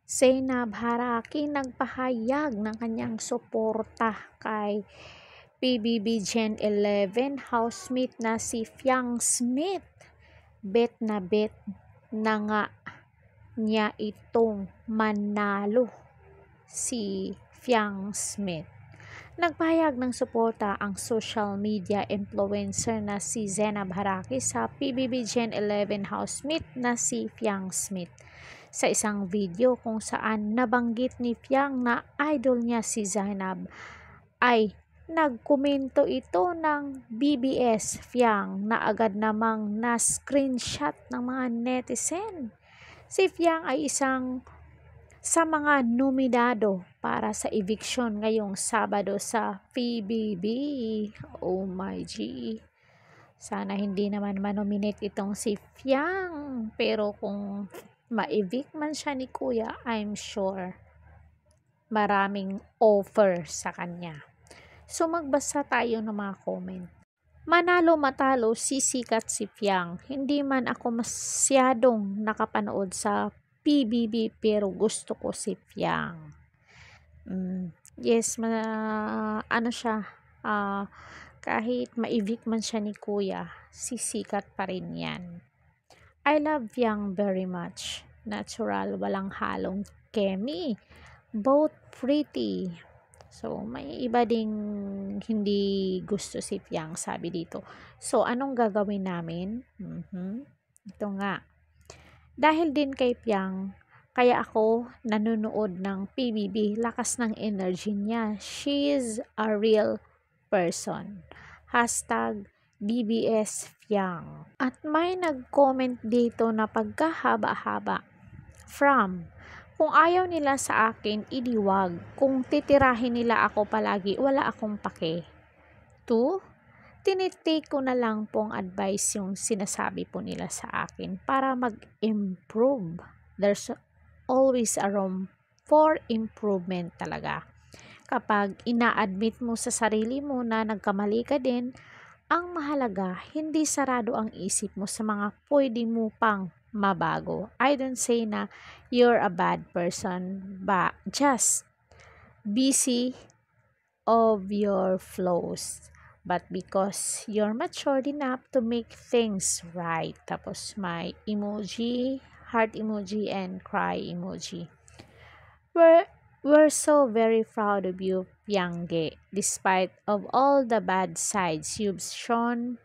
Zainab Haraki nagpahayag ng kanyang suporta kay PBB Gen 11 housemate na si Fiang Smith. Bet na bet na nga niya itong manalo si Fiang Smith. Nagpahayag ng suporta ang social media influencer na si Zainab Haraki sa PBB Gen 11 housemate na si Fiang Smith sa isang video kung saan nabanggit ni Fiang na idol niya si Zainab, ay nagkomento ito ng BBS Fiang na agad namang na-screenshot ng mga netizen. Si Fiang ay isang sa mga nominado para sa eviction ngayong Sabado sa PBB. Oh my G. Sana hindi naman manominate itong si Fiang, pero kung ma-evict man siya ni Kuya, I'm sure maraming offer sa kanya. So magbasa tayo ng mga comment. Manalo matalo, sisikat si Fiang. Hindi man ako masyadong nakapanood sa PBB pero gusto ko si Fiang. Yes, ano siya, kahit ma-evict man siya ni Kuya, sisikat pa rin yan. I love Fiang very much. Natural, walang halong chemi. Both pretty. So, may iba ding hindi gusto si Fiang, sabi dito. So, anong gagawin namin? Ito nga. Dahil din kay Fiang, kaya ako nanonood ng PBB. Lakas ng energy niya. She is a real person. #BBS Fiang. At may nag-comment dito na pagkahaba-haba. From, kung ayaw nila sa akin, idiwag. Kung titirahin nila ako palagi, wala akong pake. 2, tinitake ko na lang pong advice yung sinasabi po nila sa akin para mag-improve. There's always a room for improvement talaga. Kapag ina-admit mo sa sarili mo na nagkamali ka din, ang mahalaga, hindi sarado ang isip mo sa mga pwede mo pang mabago. I don't say na you're a bad person, but just busy of your flaws. But because you're matured enough to make things right. Tapos may emoji, heart emoji, and cry emoji. We're so very proud of you, Piangge. Despite of all the bad sides you've shown,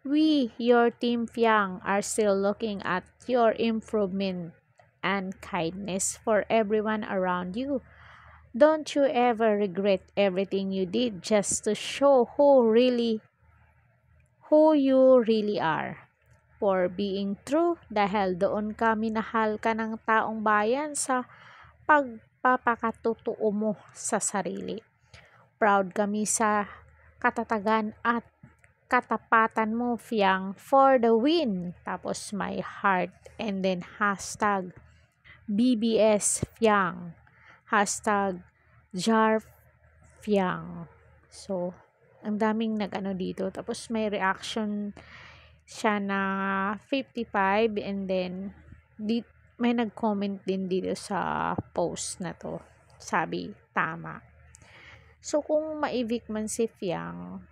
we, your team Fiang, are still looking at your improvement and kindness for everyone around you. Don't you ever regret everything you did just to show who you really are. For being true, dahil doon ka minahal ka ng taong bayan sa pagpapakatotoo mo sa sarili. Proud kami sa katatagan at katapatan mo, Fiang, for the win. Tapos my heart, and then #BBS Fiang, #JarFiang. So, ang daming nag-ano dito. Tapos may reaction siya na 55, and then may nag-comment din dito sa post na to. Sabi, tama. So, kung ma-evict man si Fiang,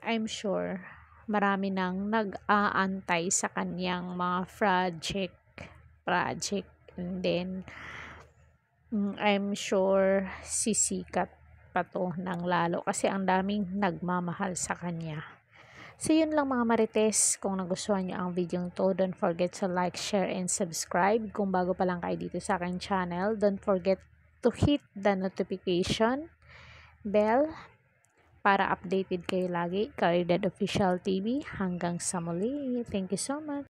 I'm sure marami nang nag-aantay sa kanyang mga project, and then I'm sure sisikat pa to ng lalo kasi ang daming nagmamahal sa kanya. So yun lang mga marites, kung nagustuhan nyo ang video to, don't forget to like, share, and subscribe. Kung bago pa lang kayo dito sa aking channel, don't forget to hit the notification bell para updated kayo lagi. Caridad Official TV. Hanggang sa muli. Thank you so much.